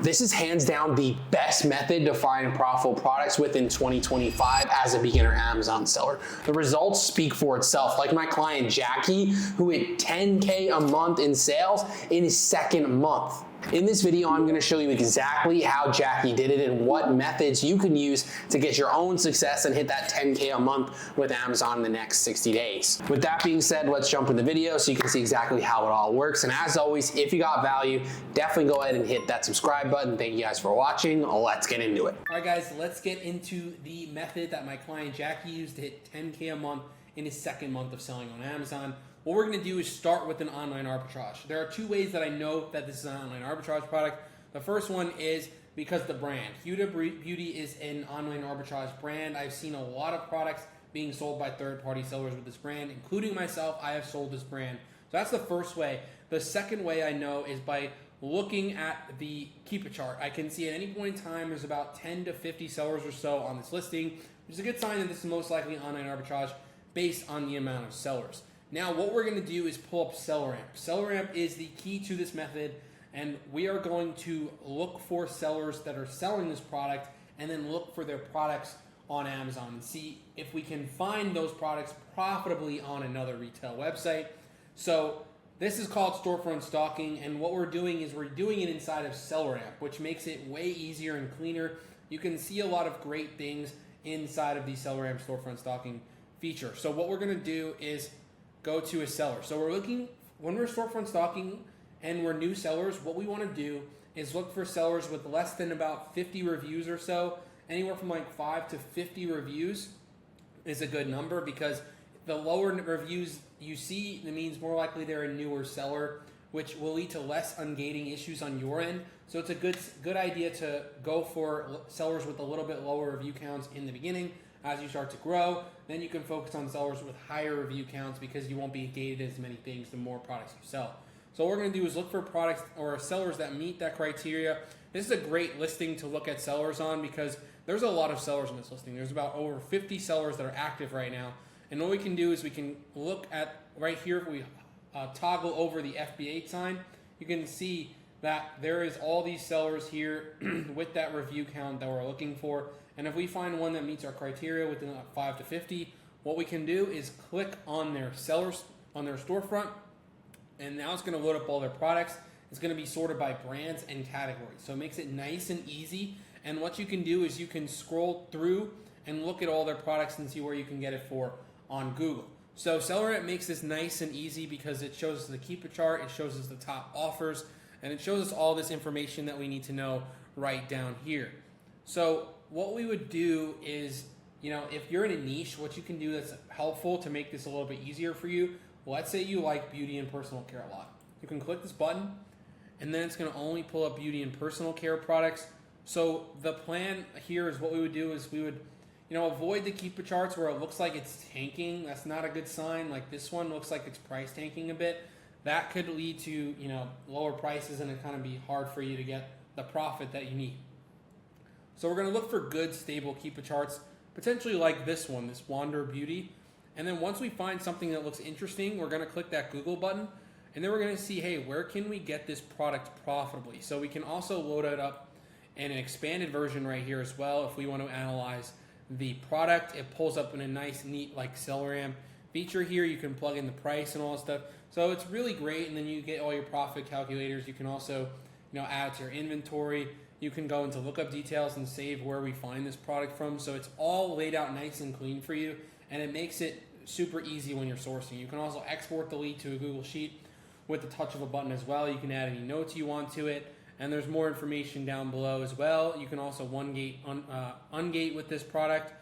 This is hands down the best method to find profitable products within 2025 as a beginner Amazon seller. The results speak for itself. Like my client Jackie, who hit 10K a month in sales in his second month. In this video, I'm going to show you exactly how Jackie did it and what methods you can use to get your own success and hit that 10K a month with Amazon in the next 60 days. With that being said, let's jump in the video so you can see exactly how it all works. And as always, if you got value, definitely go ahead and hit that subscribe button. Thank you guys for watching. Let's get into it. All right, guys, let's get into the method that my client Jackie used to hit 10K a month in his second month of selling on Amazon. What we're going to do is start with an online arbitrage. There are two ways that I know that this is an online arbitrage product. The first one is because the brand. Huda Beauty is an online arbitrage brand. I've seen a lot of products being sold by third-party sellers with this brand, including myself. I have sold this brand. So that's the first way. The second way I know is by looking at the Keep It chart. I can see at any point in time there's about 10 to 50 sellers or so on this listing, which is a good sign that this is most likely online arbitrage based on the amount of sellers. Now, what we're going to do is pull up SellerAmp. SellerAmp is the key to this method, and we are going to look for sellers that are selling this product and then look for their products on Amazon and see if we can find those products profitably on another retail website. So this is called storefront stalking, and what we're doing is we're doing it inside of SellerAmp, which makes it way easier and cleaner. You can see a lot of great things inside of the SellerAmp storefront stalking feature. So what we're going to do is go to a seller. So we're looking, when we're storefront stalking and we're new sellers, what we want to do is look for sellers with less than about 50 reviews or so. Anywhere from like 5 to 50 reviews is a good number, because the lower reviews you see, that means more likely they're a newer seller, which will lead to less ungating issues on your end. So it's a good idea to go for sellers with a little bit lower review counts in the beginning. As you start to grow, then you can focus on sellers with higher review counts, because you won't be gated as many things the more products you sell. So what we're going to do is look for products or sellers that meet that criteria. This is a great listing to look at sellers on, because there's a lot of sellers on this listing. There's about over 50 sellers that are active right now. And what we can do is we can look at right here, if we toggle over the FBA sign, you can see that there is all these sellers here with that review count that we're looking for. And if we find one that meets our criteria within 5 to 50, what we can do is click on their sellers, on their storefront, and now it's going to load up all their products. It's going to be sorted by brands and categories. So it makes it nice and easy. And what you can do is you can scroll through and look at all their products and see where you can get it for on Google. So SellerAmp makes this nice and easy because it shows us the Keep It chart, it shows us the top offers, and it shows us all this information that we need to know right down here. So what we would do is, if you're in a niche, what you can do that's helpful to make this a little bit easier for you, let's say you like beauty and personal care a lot. You can click this button, and then it's going to only pull up beauty and personal care products. So the plan here is what we would do is we would, avoid the Keep It charts where it looks like it's tanking. That's not a good sign. Like this one looks like it's price tanking a bit. That could lead to, lower prices, and it kind of be hard for you to get the profit that you need. So we're going to look for good, stable Keep It charts, potentially like this one, this Wander Beauty. And then once we find something that looks interesting, we're going to click that Google button, and then we're going to see, hey, where can we get this product profitably? So we can also load it up in an expanded version right here as well. If we want to analyze the product, it pulls up in a nice, neat, like SellerAmp feature here. You can plug in the price and all that stuff. So it's really great, and then you get all your profit calculators. You can also, add it to your inventory. You can go into lookup details and save where we find this product from. So it's all laid out nice and clean for you, and it makes it super easy when you're sourcing. You can also export the lead to a Google Sheet with the touch of a button as well. You can add any notes you want to it, and there's more information down below as well. You can also ungate with this product.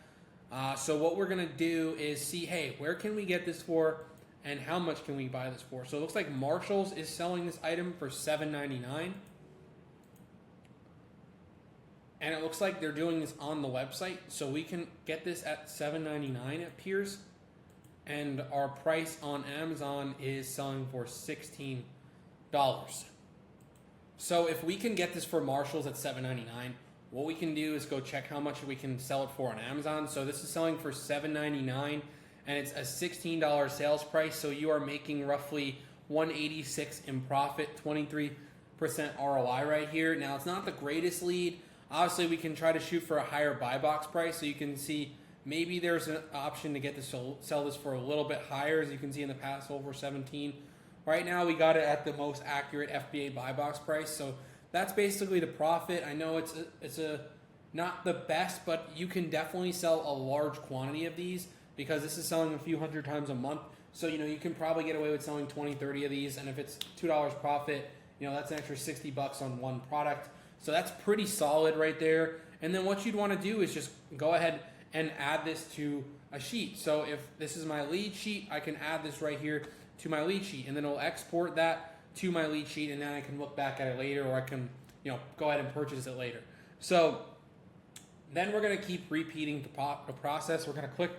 So what we're going to do is see, hey, where can we get this for, and how much can we buy this for? So it looks like Marshall's is selling this item for $7.99. And it looks like they're doing this on the website, so we can get this at $7.99, it appears. And our price on Amazon is selling for $16. So if we can get this for Marshall's at $7.99, what we can do is go check how much we can sell it for on Amazon. So this is selling for $7.99, and it's a $16 sales price. So you are making roughly $186 in profit, 23% ROI right here. Now, it's not the greatest lead. Obviously, we can try to shoot for a higher buy box price, so you can see maybe there's an option to get this sell this for a little bit higher, as you can see in the past, over 17. Right now, we got it at the most accurate FBA buy box price, so that's basically the profit. I know it's not the best, but you can definitely sell a large quantity of these because this is selling a few hundred times a month. So, you can probably get away with selling 20, 30 of these, and if it's $2 profit, that's an extra $60 on one product. So that's pretty solid right there. And then what you'd want to do is just go ahead and add this to a sheet. So if this is my lead sheet, I can add this right here to my lead sheet, and then it'll export that to my lead sheet, and then I can look back at it later, or I can, go ahead and purchase it later. So then we're going to keep repeating the process. We're going to click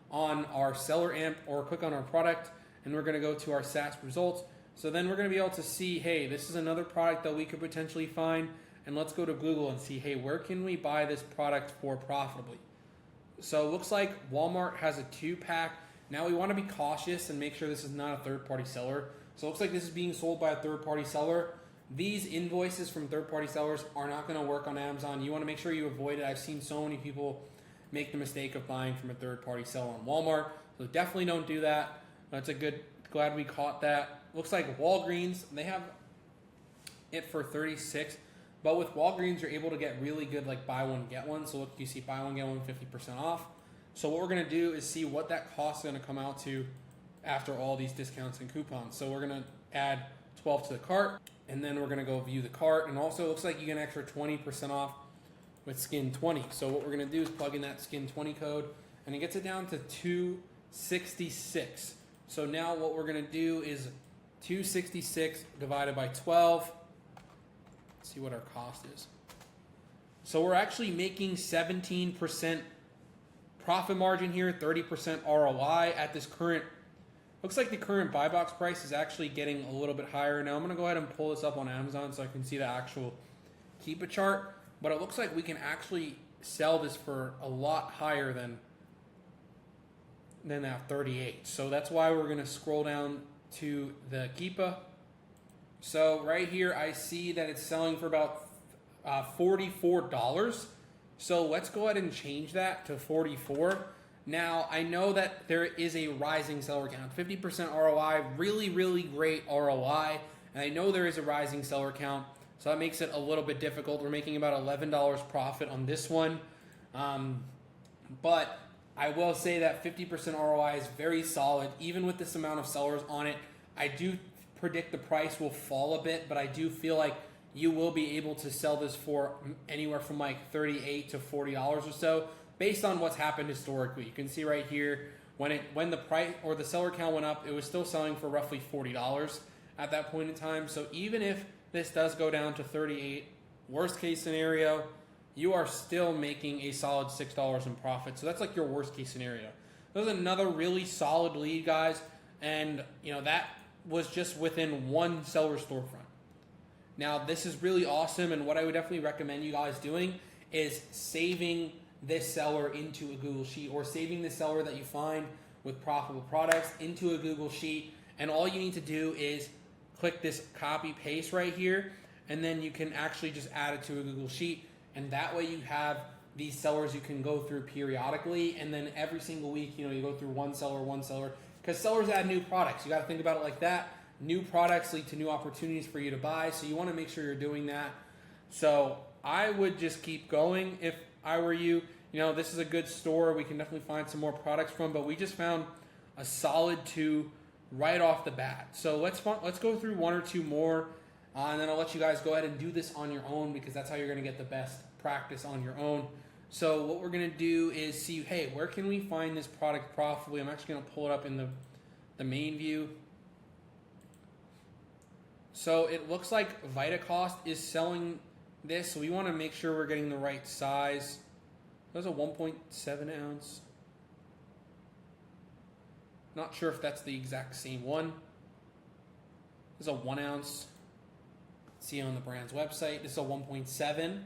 on our SellerAmp or click on our product, and we're going to go to our SaaS results. So then we're going to be able to see, hey, this is another product that we could potentially find. And let's go to Google and see, hey, where can we buy this product for profitably? So it looks like Walmart has a 2-pack. Now we want to be cautious and make sure this is not a third-party seller. So it looks like this is being sold by a third-party seller. These invoices from third-party sellers are not going to work on Amazon. You want to make sure you avoid it. I've seen so many people make the mistake of buying from a third-party seller on Walmart. So definitely don't do that. That's glad we caught that. Looks like Walgreens, they have it for $36. But with Walgreens, you're able to get really good buy one, get one. So look, you see buy one, get one, 50% off. So what we're going to do is see what that cost is going to come out to after all these discounts and coupons. So we're going to add 12 to the cart, and then we're going to go view the cart. And also it looks like you get an extra 20% off with Skin 20. So what we're going to do is plug in that Skin 20 code, and it gets it down to $266. So now what we're going to do is 266 divided by 12. See what our cost is. So we're actually making 17% profit margin here, 30% ROI at this current. Looks like the current buy box price is actually getting a little bit higher. Now I'm going to go ahead and pull this up on Amazon so I can see the actual Keepa chart. But it looks like we can actually sell this for a lot higher than that 38. So that's why we're going to scroll down to the Keepa. So right here, I see that it's selling for about $44. So let's go ahead and change that to 44. Now, I know that there is a rising seller count. 50% ROI, really, really great ROI. And I know there is a rising seller count, so that makes it a little bit difficult. We're making about $11 profit on this one. But I will say that 50% ROI is very solid. Even with this amount of sellers on it, I do predict the price will fall a bit, but I do feel like you will be able to sell this for anywhere from $38 to $40 or so, based on what's happened historically. You can see right here, when the price or the seller count went up, it was still selling for roughly $40 at that point in time. So even if this does go down to 38, worst case scenario, you are still making a solid $6 in profit. So that's like your worst case scenario. That was another really solid lead, guys. And that was just within one seller storefront. Now, this is really awesome, and what I would definitely recommend you guys doing is saving this seller into a Google Sheet, or saving the seller that you find with profitable products into a Google Sheet. And all you need to do is click this copy paste right here, and then you can actually just add it to a Google Sheet. And that way you have these sellers you can go through periodically, and then every single week, you go through one seller, because sellers add new products. You got to think about it like that. New products lead to new opportunities for you to buy, so you want to make sure you're doing that. So I would just keep going if I were you. This is a good store. We can definitely find some more products from, but we just found a solid 2 right off the bat. So let's go through 1 or 2 more, and then I'll let you guys go ahead and do this on your own, because that's how you're going to get the best practice on your own. So what we're going to do is see, hey, where can we find this product profitably? I'm actually going to pull it up in the main view. So it looks like VitaCost is selling this, so we want to make sure we're getting the right size. There's a 1.7 ounce. Not sure if that's the exact same one. There's a 1 ounce. See on the brand's website. This is a 1.7.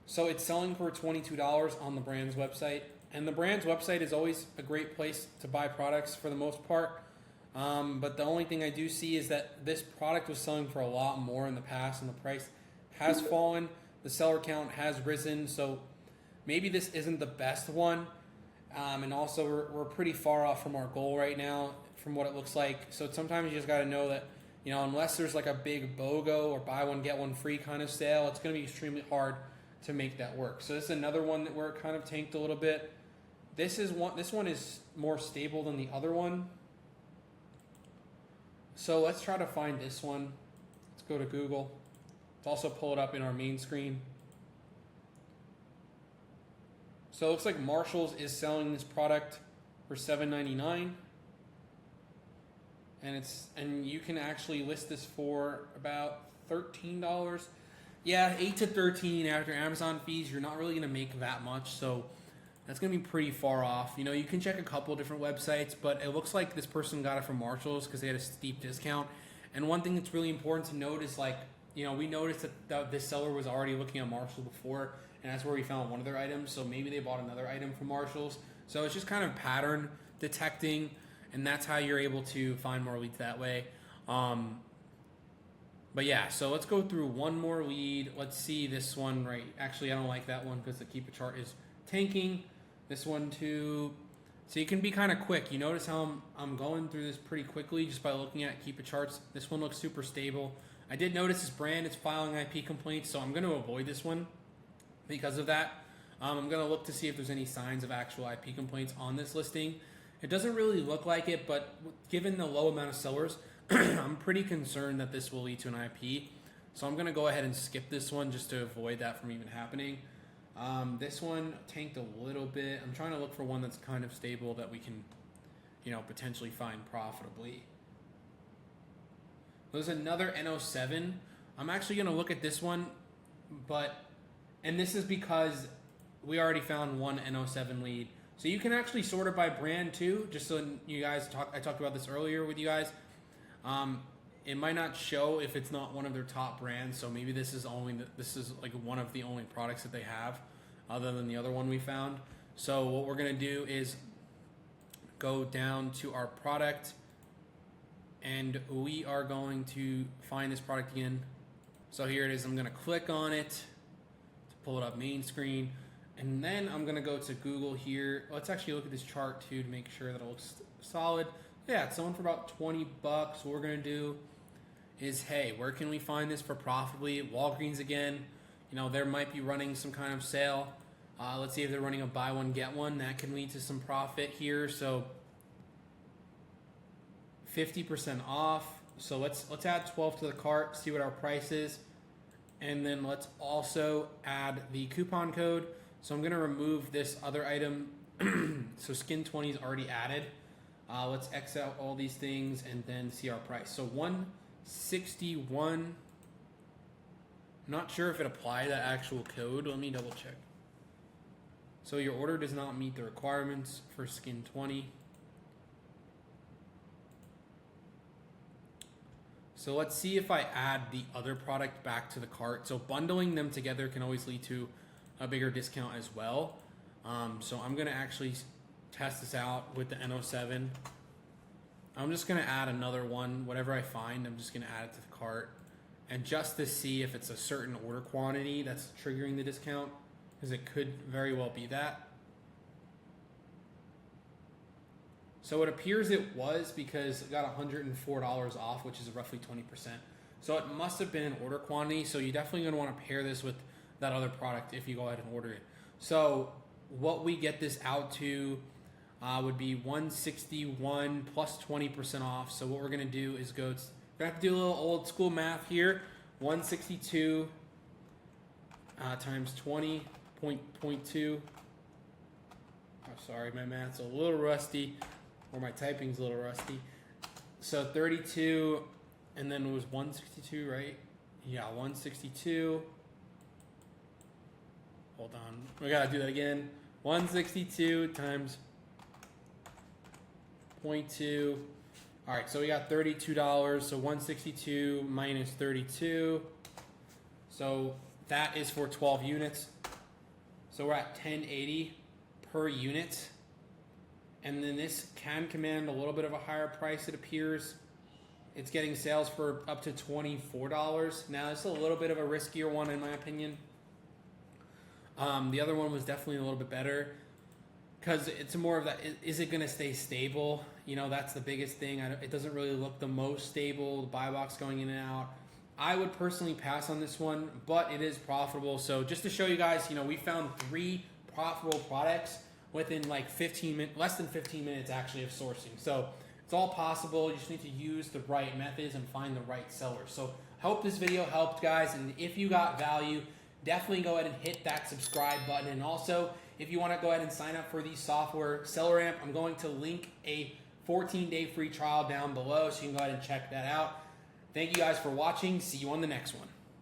So it's selling for $22 on the brand's website. And the brand's website is always a great place to buy products for the most part. But the only thing I do see is that this product was selling for a lot more in the past, and the price has fallen. The seller count has risen, so maybe this isn't the best one. And also, we're pretty far off from our goal right now, from what it looks like. So sometimes you just got to know that, unless there's like a big BOGO or buy one get one free kind of sale, it's going to be extremely hard to make that work. So this is another one that where it kind of tanked a little bit. This one is more stable than the other one. So let's try to find this one. Let's go to Google. Let's also pull it up in our main screen. So it looks like Marshall's is selling this product for $7.99. And you can actually list this for about $13. Yeah, $8 to $13 after Amazon fees. You're not really gonna make that much, so that's gonna be pretty far off. You can check a couple different websites, but it looks like this person got it from Marshall's because they had a steep discount. And one thing that's really important to note is we noticed that this seller was already looking at Marshall's before, and that's where we found one of their items. So maybe they bought another item from Marshall's. So it's just kind of pattern detecting, and that's how you're able to find more leads that way. But yeah, so let's go through one more lead. Let's see this one right. Actually, I don't like that one because the keep a chart is tanking. This one too. So you can be kind of quick. You notice how I'm going through this pretty quickly just by looking at keep a charts. This one looks super stable. I did notice this brand is filing IP complaints, so I'm going to avoid this one because of that. I'm going to look to see if there's any signs of actual IP complaints on this listing. It doesn't really look like it, but given the low amount of sellers, I'm pretty concerned that this will lead to an IP. So I'm going to go ahead and skip this one just to avoid that from even happening. This one tanked a little bit. I'm trying to look for one that's kind of stable that we can, potentially find profitably. There's another N07. I'm actually going to look at this one, and this is because we already found one N07 lead. So you can actually sort it by brand too, just so you guys I talked about this earlier with you guys. It might not show if it's not one of their top brands, so maybe this is like one of the only products that they have other than the other one we found. So what we're going to do is go down to our product, and we are going to find this product again. So here it is. I'm going to click on it to pull it up main screen, and then I'm going to go to Google here. Let's actually look at this chart too to make sure that it looks solid. Yeah, it's selling for about $20. What we're going to do is, hey, where can we find this for profitably? Walgreens again. There might be running some kind of sale. Let's see if they're running a buy one get one. That can lead to some profit here. So 50% off. So let's add 12 to the cart, see what our price is, and then let's also add the coupon code. So I'm going to remove this other item. So Skin 20 is already added. Let's X out all these things and then see our price. So 161. Not sure if it applied that actual code. Let me double check. So your order does not meet the requirements for Skin 20. So let's see if I add the other product back to the cart. So bundling them together can always lead to a bigger discount as well. So I'm going to actually test this out with the N07. I'm just going to add another one. Whatever I find, I'm just going to add it to the cart. And just to see if it's a certain order quantity that's triggering the discount, because it could very well be that. So it appears it was, because it got $104 off, which is roughly 20%. So it must have been an order quantity. So you're definitely going to want to pair this with that other product if you go ahead and order it. So what we get this out to would be 161 plus 20% off. So what we're going to do is we're going to have to do a little old school math here. 162 times 20.2. Oh, sorry, my math's a little rusty, or my typing's a little rusty. So 32, and then it was 162, right? Yeah, 162. Hold on, we gotta do that again. 162 times 0.2. All right, so we got $32. So 162 minus 32. So that is for 12 units. So we're at $10.80 per unit. And then this can command a little bit of a higher price, it appears. It's getting sales for up to $24. Now, it's a little bit of a riskier one in my opinion. The other one was definitely a little bit better because it's more of that, is it going to stay stable? You know, that's the biggest thing. It doesn't really look the most stable, the buy box going in and out. I would personally pass on this one, but it is profitable. So just to show you guys, you know, we found 3 profitable products within like less than 15 minutes actually of sourcing. So it's all possible. You just need to use the right methods and find the right sellers. So I hope this video helped, guys. And if you got value, definitely go ahead and hit that subscribe button. And also, if you want to go ahead and sign up for the software SellerAmp, I'm going to link a 14-day free trial down below, so you can go ahead and check that out. Thank you guys for watching. See you on the next one.